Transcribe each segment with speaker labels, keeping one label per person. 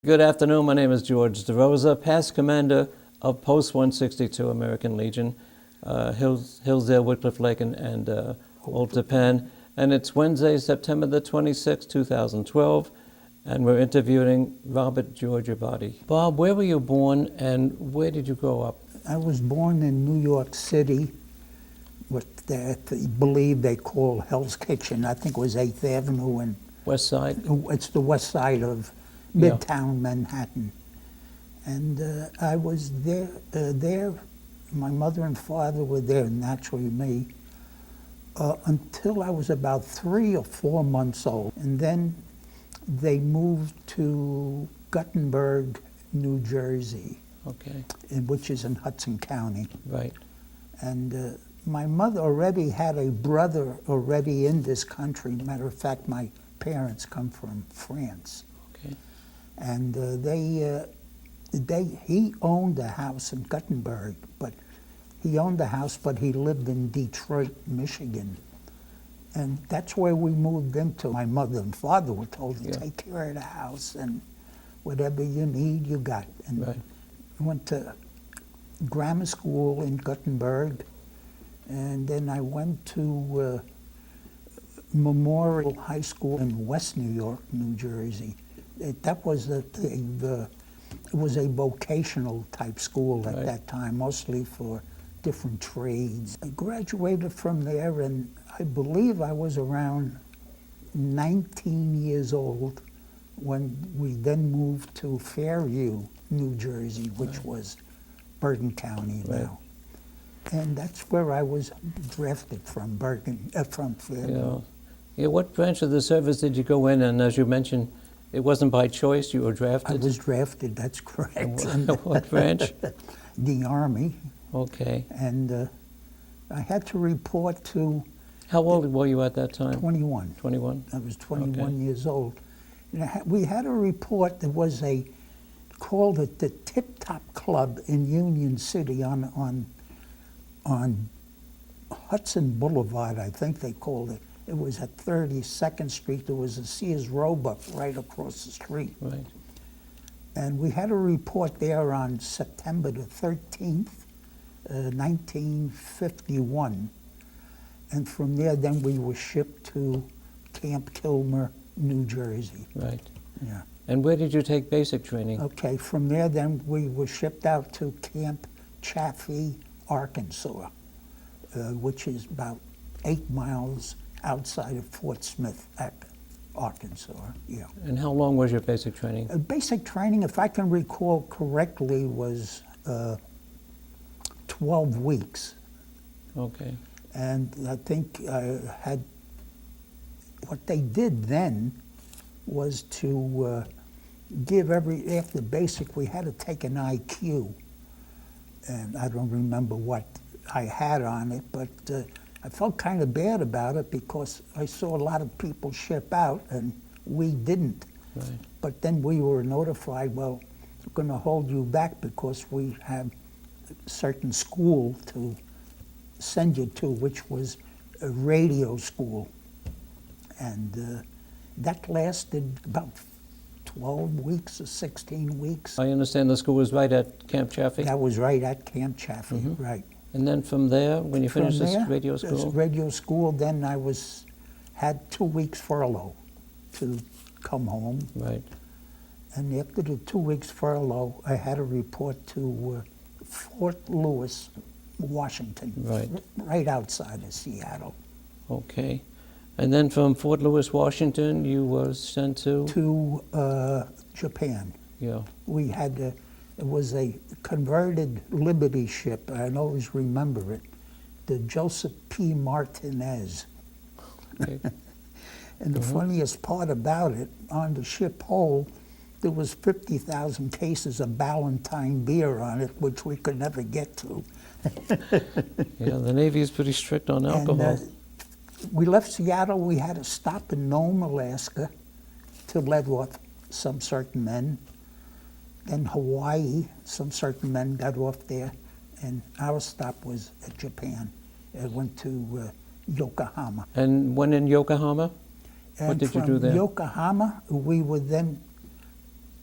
Speaker 1: Good afternoon. My name is George DeRosa, past commander of Post 162, American Legion, Hillsdale, Wycliffe Lake, and Old Japan. And it's Wednesday, September the 26th, 2012, and we're interviewing Robert George Abbadie. Bob, where were you born and where did you grow up?
Speaker 2: I was born in New York City, what they believe they call Hell's Kitchen. I think it was 8th Avenue and
Speaker 1: West Side?
Speaker 2: It's the west side of Midtown Manhattan. And I was there, my mother and father were there, naturally me, until I was about 3 or 4 months old. And then they moved to Guttenberg, New Jersey, which is in Hudson County.
Speaker 1: Right.
Speaker 2: And my mother already had a brother already in this country. Matter of fact, my parents come from France.
Speaker 1: Okay.
Speaker 2: And he owned a house in Guttenberg, but he owned the house, but he lived in Detroit, Michigan. And that's where we moved into. My mother and father were told to take care of the house, and whatever you need, you got. And I went to grammar school in Guttenberg, and then I went to Memorial High School in West New York, New Jersey. That was it was a vocational type school at that time, mostly for different trades. I graduated from there, and I believe I was around 19 years old when we then moved to Fairview, New Jersey, which was Bergen County now. And that's where I was drafted from, from Fairview.
Speaker 1: Yeah, what branch of the service did you go in? And as you mentioned, it wasn't by choice, you were drafted?
Speaker 2: I was drafted, that's correct.
Speaker 1: What branch?
Speaker 2: The Army.
Speaker 1: Okay.
Speaker 2: And I had to report to...
Speaker 1: How old were you at that time?
Speaker 2: 21.
Speaker 1: 21?
Speaker 2: I was 21 years old. And we had a report that was called it the Tip Top Club in Union City on Hudson Boulevard, I think they called it. It was at 32nd Street. There was a Sears Roebuck right across the street.
Speaker 1: Right.
Speaker 2: And we had a report there on September the 13th, 1951. And from there, then we were shipped to Camp Kilmer, New Jersey.
Speaker 1: Right.
Speaker 2: Yeah.
Speaker 1: And where did you take basic training?
Speaker 2: Okay, from there, then we were shipped out to Camp Chaffee, Arkansas, which is about 8 miles outside of Fort Smith, Arkansas. Yeah.
Speaker 1: And how long was your basic training?
Speaker 2: Basic training, if I can recall correctly, was 12 weeks. Okay. And I think I had, what they did then was to give after basic, we had to take an IQ. And I don't remember what I had on it, but I felt kind of bad about it because I saw a lot of people ship out and we didn't. Right. But then we were notified, well, we're going to hold you back because we have a certain school to send you to, which was a radio school. And that lasted about 12 weeks or 16 weeks.
Speaker 1: I understand the school was right at Camp Chaffee?
Speaker 2: That was right at Camp Chaffee, right.
Speaker 1: And then from there, when you finished this radio school?
Speaker 2: This radio school, then I had 2 weeks furlough to come home.
Speaker 1: Right.
Speaker 2: And after the 2 weeks furlough, I had to report to Fort Lewis, Washington, right outside of Seattle.
Speaker 1: Okay. And then from Fort Lewis, Washington, you were sent to?
Speaker 2: To Japan.
Speaker 1: Yeah.
Speaker 2: We had, it was a converted Liberty ship, I always remember it, the Joseph P. Martinez.
Speaker 1: Okay.
Speaker 2: And the funniest part about it, on the ship hold, there was 50,000 cases of Ballantine beer on it, which we could never get to.
Speaker 1: Yeah, the Navy is pretty strict on alcohol.
Speaker 2: And, we left Seattle, we had to stop in Nome, Alaska to let off some certain men. Then Hawaii, some certain men got off there, and our stop was at Japan. It went to Yokohama.
Speaker 1: And when in Yokohama?
Speaker 2: And
Speaker 1: what did you do there?
Speaker 2: Yokohama, we were then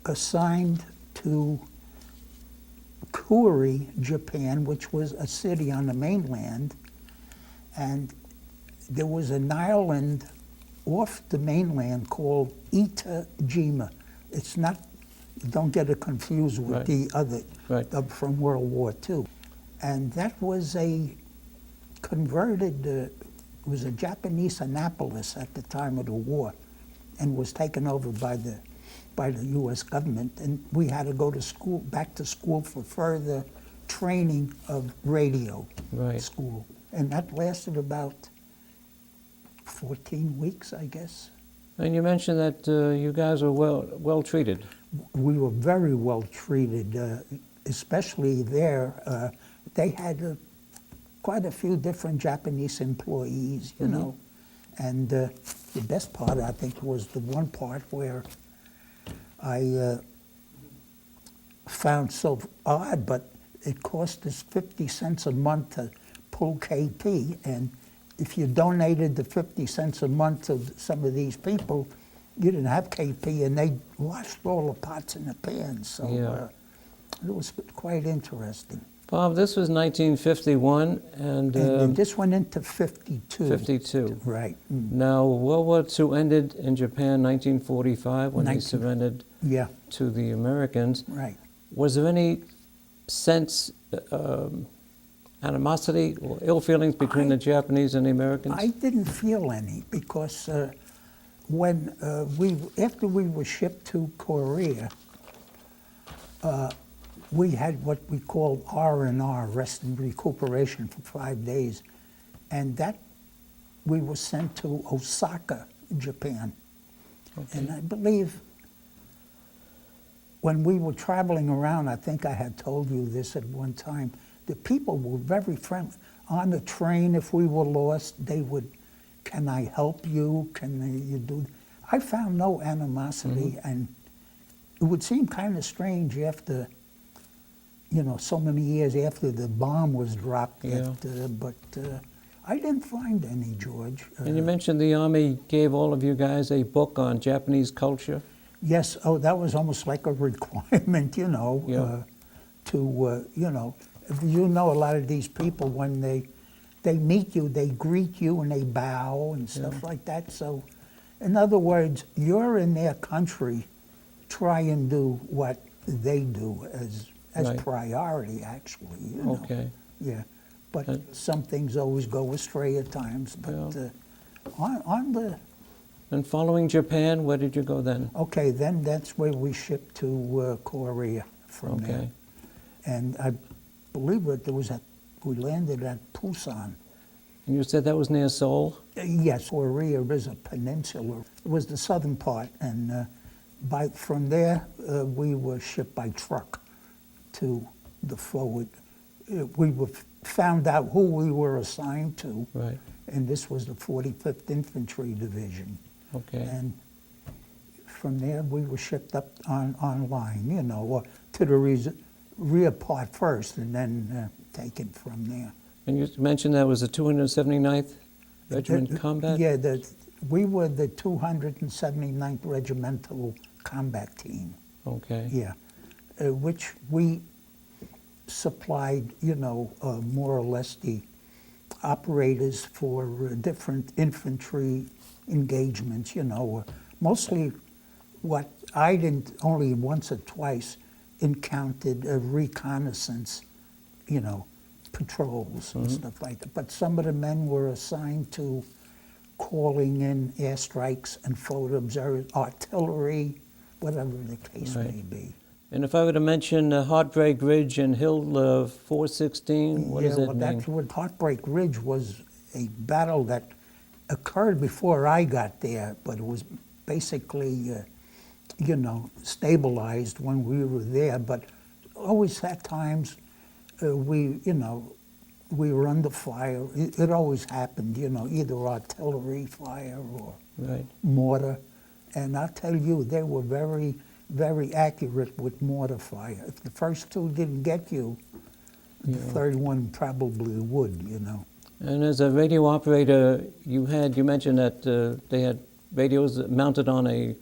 Speaker 2: assigned to Kuri, Japan, which was a city on the mainland, and there was an island off the mainland called Itajima. It's not, don't get it confused with
Speaker 1: Right.
Speaker 2: the other
Speaker 1: Right.
Speaker 2: from World War II. And that was a converted, it was a Japanese Annapolis at the time of the war, and was taken over by the U.S. government. And we had to go to school, back to school for further training of radio
Speaker 1: Right.
Speaker 2: school. And that lasted about 14 weeks, I guess.
Speaker 1: And you mentioned that you guys were well treated.
Speaker 2: We were very well treated, especially there. They had quite a few different Japanese employees, you know. And the best part, I think, was the one part where I found so odd, but it cost us 50 cents a month to pull KP, and if you donated the 50 cents a month to some of these people, you didn't have KP, and they washed all the pots and the pans, so
Speaker 1: Yeah.
Speaker 2: it was quite interesting.
Speaker 1: Bob, this was 1951, and
Speaker 2: And this went into 52.
Speaker 1: 52.
Speaker 2: Right. Mm.
Speaker 1: Now, World War II ended in Japan 1945 when they
Speaker 2: 19
Speaker 1: surrendered
Speaker 2: Yeah,
Speaker 1: to the Americans.
Speaker 2: right.
Speaker 1: Was there any sense, animosity or ill feelings between the Japanese and the Americans?
Speaker 2: I didn't feel any because when after we were shipped to Korea, we had what we called R&R, rest and recuperation, for 5 days, and that we were sent to Osaka, Japan.
Speaker 1: Okay.
Speaker 2: And I believe when we were traveling around, I think I had told you this at one time, the people were very friendly. On the train, if we were lost, they would, can I help you? Can you do? I found no animosity, and it would seem kind of strange after, you know, so many years after the bomb was dropped,
Speaker 1: Yeah.
Speaker 2: but I didn't find any, George.
Speaker 1: And you mentioned the Army gave all of you guys a book on Japanese culture.
Speaker 2: Yes, oh, that was almost like a requirement, you know,
Speaker 1: Yeah.
Speaker 2: you know, you know, a lot of these people, when they meet you, they greet you and they bow and stuff like that. So, in other words, you're in their country, try and do what they do as
Speaker 1: Right.
Speaker 2: priority, actually, you know.
Speaker 1: Okay.
Speaker 2: Yeah, but
Speaker 1: And-
Speaker 2: some things always go astray at times. But
Speaker 1: Yeah.
Speaker 2: on the
Speaker 1: And following Japan, where did you go then?
Speaker 2: okay, then that's where we shipped to Korea from there.
Speaker 1: Okay.
Speaker 2: And I believe that we landed at Busan.
Speaker 1: And you said that was near Seoul?
Speaker 2: Yes, Korea is a peninsula. It was the southern part, and from there we were shipped by truck to the forward. We found out who we were assigned to,
Speaker 1: Right.
Speaker 2: and this was the 45th Infantry Division.
Speaker 1: Okay.
Speaker 2: And from there we were shipped up on line, you know, or to the rear part first, and then taken from there.
Speaker 1: And you mentioned that was the 279th Regiment Combat?
Speaker 2: Yeah, we were the 279th Regimental Combat Team,
Speaker 1: Okay.
Speaker 2: yeah, which we supplied, you know, more or less the operators for different infantry engagements, you know, mostly what I didn't, only once or twice, encountered reconnaissance, you know, patrols and stuff like that. But some of the men were assigned to calling in airstrikes and forward observers, artillery, whatever the case
Speaker 1: Right.
Speaker 2: may be.
Speaker 1: And if I were to mention Heartbreak Ridge and Hill 416, what does that mean?
Speaker 2: That's what Heartbreak Ridge was, a battle that occurred before I got there, but it was basically, you know, stabilized when we were there. But always at times, we were under fire. It always happened, you know, either artillery fire or
Speaker 1: Right.
Speaker 2: mortar. And I'll tell you, they were very, very accurate with mortar fire. If the first two didn't get you, the third one probably would, you know.
Speaker 1: And as a radio operator, you mentioned that they had radios mounted on a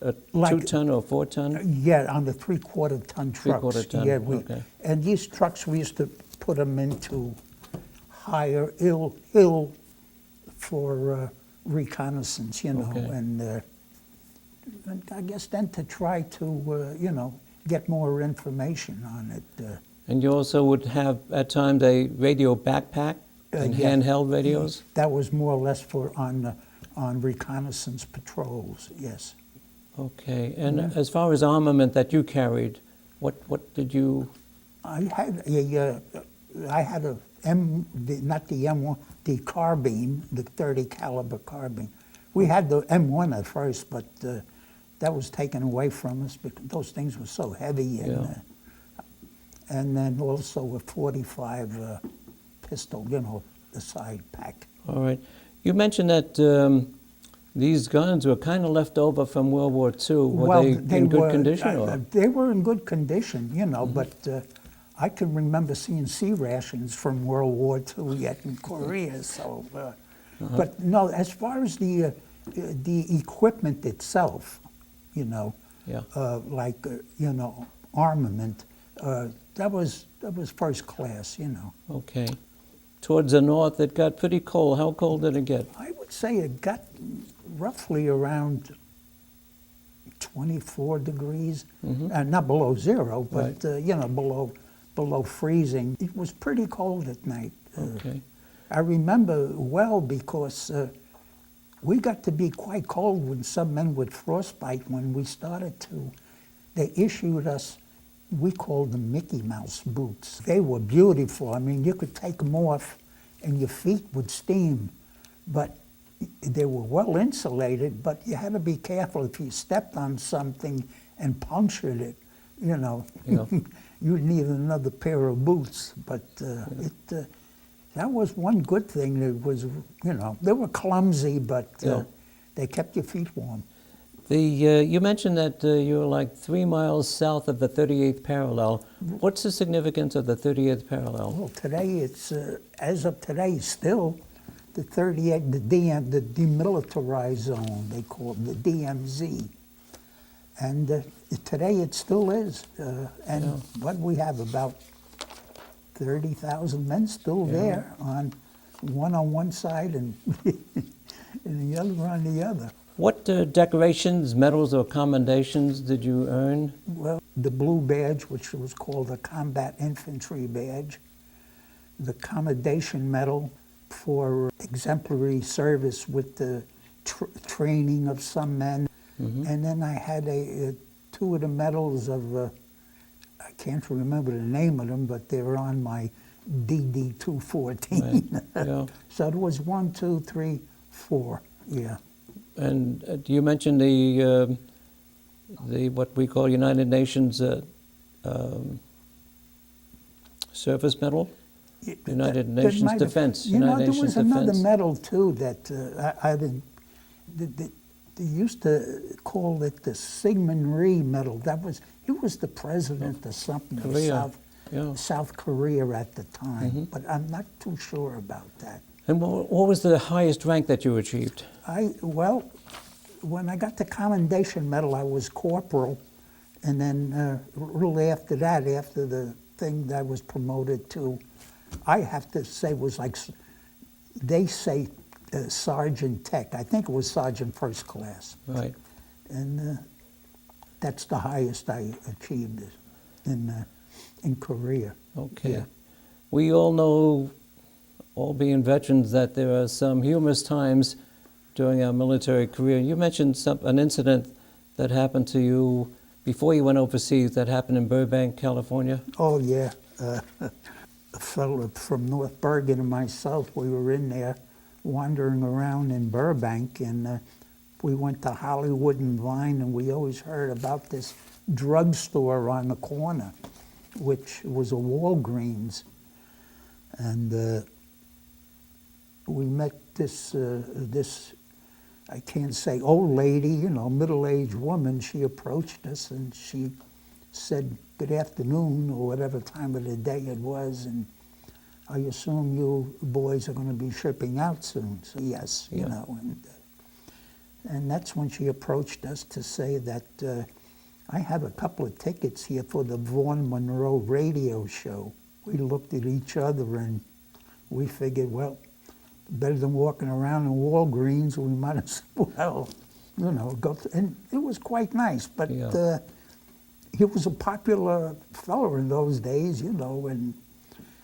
Speaker 1: a
Speaker 2: Like-
Speaker 1: 2-ton or 4-ton?
Speaker 2: Yeah, on the 3/4 ton trucks.
Speaker 1: 3/4 ton,
Speaker 2: Yeah,
Speaker 1: okay.
Speaker 2: and these trucks, we used to put them into higher hill for reconnaissance, you know,
Speaker 1: Okay.
Speaker 2: and I guess then to try to, you know, get more information on it.
Speaker 1: And you also would have, at times, a radio backpack and
Speaker 2: Yeah.
Speaker 1: handheld radios?
Speaker 2: That was more or less for on reconnaissance patrols, yes.
Speaker 1: Okay. And as far as armament that you carried, what did you...
Speaker 2: I had not the M1, the carbine, the 30 caliber carbine. We had the M1 at first, but that was taken away from us because those things were so heavy. And then also a 45 pistol, you know, the side pack.
Speaker 1: All right. You mentioned that these guns were kind of left over from World War II. Were they in good condition? Or?
Speaker 2: They were in good condition, you know, but I can remember seeing C rations from World War II yet in Korea. So, but no, as far as the equipment itself, you know, you know, armament, that was first class, you know.
Speaker 1: Okay. Towards the north, it got pretty cold. How cold did it get?
Speaker 2: I would say it got roughly around 24 degrees, not below zero, but you know, below freezing. It was pretty cold at night.
Speaker 1: Okay.
Speaker 2: I remember well because we got to be quite cold when some men with frostbite when we started to. They issued us, we called them Mickey Mouse boots. They were beautiful. I mean, you could take them off and your feet would steam, but they were well insulated, but you had to be careful if you stepped on something and punctured it, you know, you'd need another pair of boots. But that was one good thing. It was, you know, they were clumsy, but they kept your feet warm.
Speaker 1: You mentioned that you were like 3 miles south of the 38th parallel. What's the significance of the 38th parallel?
Speaker 2: Well, today it's, as of today, still the 38, the demilitarized zone, they call it the DMZ. And today it still is. And what we have, about 30,000 men still there, on one side and, and the other on the other.
Speaker 1: What decorations, medals, or commendations did you earn?
Speaker 2: Well, the blue badge, which was called the Combat Infantry Badge, the Commendation Medal for exemplary service with the training of some men, and then I had two of the medals of, I can't remember the name of them, but they were on my DD-214.
Speaker 1: Right.
Speaker 2: So it was 1, 2, 3, 4, yeah.
Speaker 1: And you mentioned the what we call United Nations Service Medal, United Nations Defense.
Speaker 2: You know, there was another medal too that I didn't. They used to call it the Syngman Rhee Medal. He was the president of something of South Korea at the time, but I'm not too sure about that.
Speaker 1: And what was the highest rank that you achieved?
Speaker 2: Well, when I got the Commendation Medal, I was corporal, and then a little after that, after the thing that I was promoted to, I have to say was like, they say Sergeant Tech. I think it was Sergeant First Class.
Speaker 1: Right.
Speaker 2: And that's the highest I achieved in Korea.
Speaker 1: Okay.
Speaker 2: Yeah.
Speaker 1: We all know, all being veterans, that there are some humorous times during our military career. You mentioned an incident that happened to you before you went overseas, that happened in Burbank, California.
Speaker 2: Oh, yeah. A fellow from North Bergen and myself, we were in there wandering around in Burbank, and we went to Hollywood and Vine, and we always heard about this drugstore on the corner, which was a Walgreens. And we met this, I can't say old lady, you know, middle-aged woman. She approached us and she said, "Good afternoon," or whatever time of the day it was, and I assume you boys are going to be shipping out soon. So yes, you know. And that's when she approached us to say that I have a couple of tickets here for the Vaughan Monroe radio show. We looked at each other and we figured, well, better than walking around in Walgreens, we might as well, go. And it was quite nice, but
Speaker 1: Yeah.
Speaker 2: he was a popular fellow in those days, and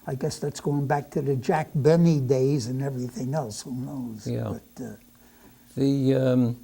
Speaker 2: I guess that's going back to the Jack Benny days and everything else. Who knows?
Speaker 1: Yeah.
Speaker 2: But,
Speaker 1: The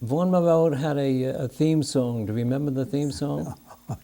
Speaker 1: Vaughan Monroe had a theme song. Do you remember the theme song?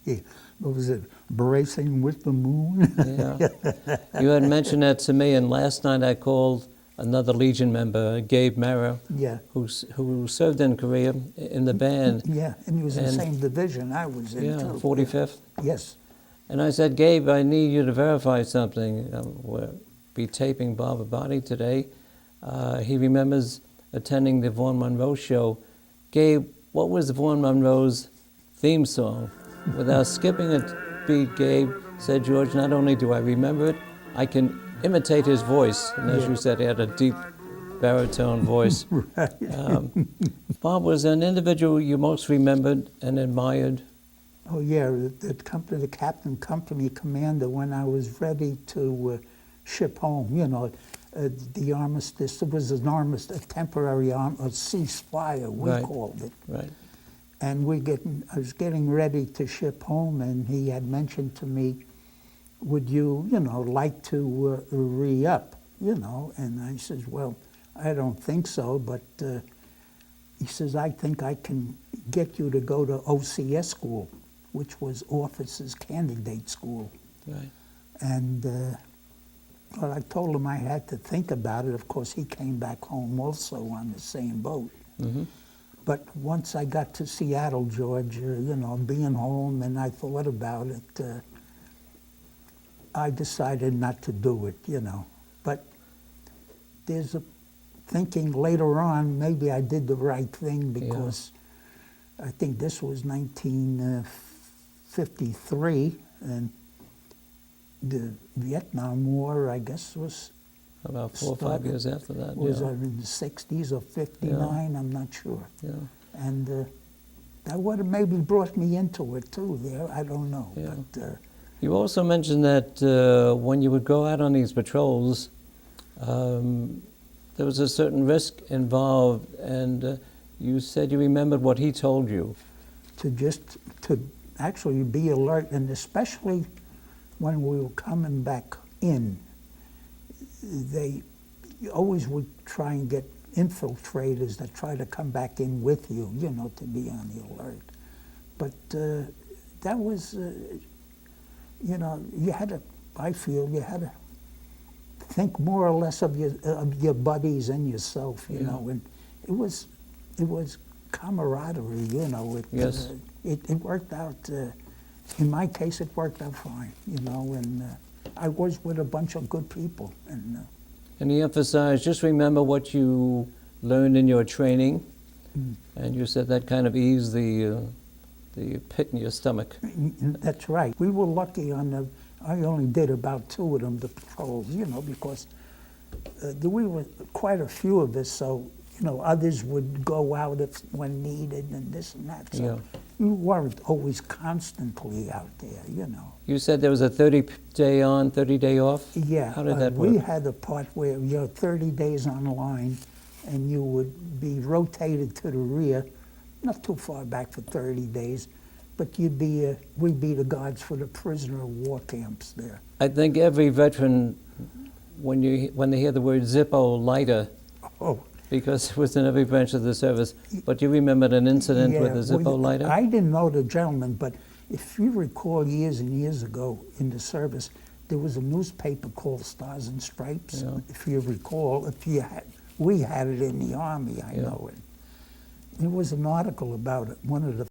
Speaker 2: yeah, what was it? Bracing with the Moon?
Speaker 1: Yeah. You had mentioned that to me, and last night I called another Legion member, Gabe Mara,
Speaker 2: Yeah.
Speaker 1: who served in Korea in the band.
Speaker 2: Yeah, and he was in the
Speaker 1: And-
Speaker 2: same division I was in,
Speaker 1: Yeah,
Speaker 2: too.
Speaker 1: 45th.
Speaker 2: Yes.
Speaker 1: And I said, Gabe, I need you to verify something. We'll be taping Bob Abbadie today. He remembers attending the Vaughan Monroe show. Gabe, what was Vaughan Monroe's theme song? Without skipping a beat, Gabe said, George, not only do I remember it, I can imitate his voice. And as
Speaker 2: Yeah.
Speaker 1: you said, he had a deep baritone voice. Bob, was there an individual you most remembered and admired?
Speaker 2: Oh, yeah, the captain company commander, when I was ready to ship home, the armistice, it was an armistice, a temporary a ceasefire, we
Speaker 1: Right.
Speaker 2: called it.
Speaker 1: Right.
Speaker 2: And I was getting ready to ship home, and he had mentioned to me, would you, like to re-up, And I says, well, I don't think so, but he says, I think I can get you to go to OCS school, which was Officers Candidate School.
Speaker 1: Right.
Speaker 2: And well, I told him I had to think about it. Of course, he came back home also on the same boat.
Speaker 1: Mm-hmm.
Speaker 2: But once I got to Seattle, George, being home, and I thought about it, I decided not to do it, But there's a thinking later on, maybe I did the right thing because I think this was 1953, and the Vietnam War, I guess, was
Speaker 1: About 4 or 5 years after that.
Speaker 2: was
Speaker 1: yeah.
Speaker 2: in the 60s or 59, I'm not sure.
Speaker 1: Yeah.
Speaker 2: And that would have maybe brought me into it too there, I don't know.
Speaker 1: Yeah.
Speaker 2: But
Speaker 1: You also mentioned that when you would go out on these patrols, there was a certain risk involved, and you said you remembered what he told you.
Speaker 2: to actually be alert, and especially when we were coming back in, they always would try and get infiltrators that try to come back in with you, to be on the alert. But that was, you had to, I feel, you had to think more or less of your buddies and yourself, and it was camaraderie,
Speaker 1: Yes.
Speaker 2: It worked out, in my case, it worked out fine, and I was with a bunch of good people.
Speaker 1: And he emphasized, just remember what you learned in your training, and you said that kind of eased the pit in your stomach.
Speaker 2: That's right. We were lucky I only did about 2 of them, the patrols, because we were quite a few of us, so, others would go out when needed and this and that. So you weren't always constantly out there,
Speaker 1: You said there was a 30-day on, 30-day off?
Speaker 2: Yeah.
Speaker 1: How did that work?
Speaker 2: We had a part where you're 30 days on the line, and you would be rotated to the rear, not too far back for 30 days, but we'd be the guards for the prisoner of war camps there.
Speaker 1: I think every veteran, when they hear the word Zippo lighter,
Speaker 2: Oh,
Speaker 1: because it was in every branch of the service, but you remembered an incident with a Zippo lighter?
Speaker 2: I didn't know the gentleman, but if you recall years and years ago in the service, there was a newspaper called Stars and Stripes,
Speaker 1: Yeah.
Speaker 2: if you recall. We had it in the Army, I know it. There was an article about it. One of the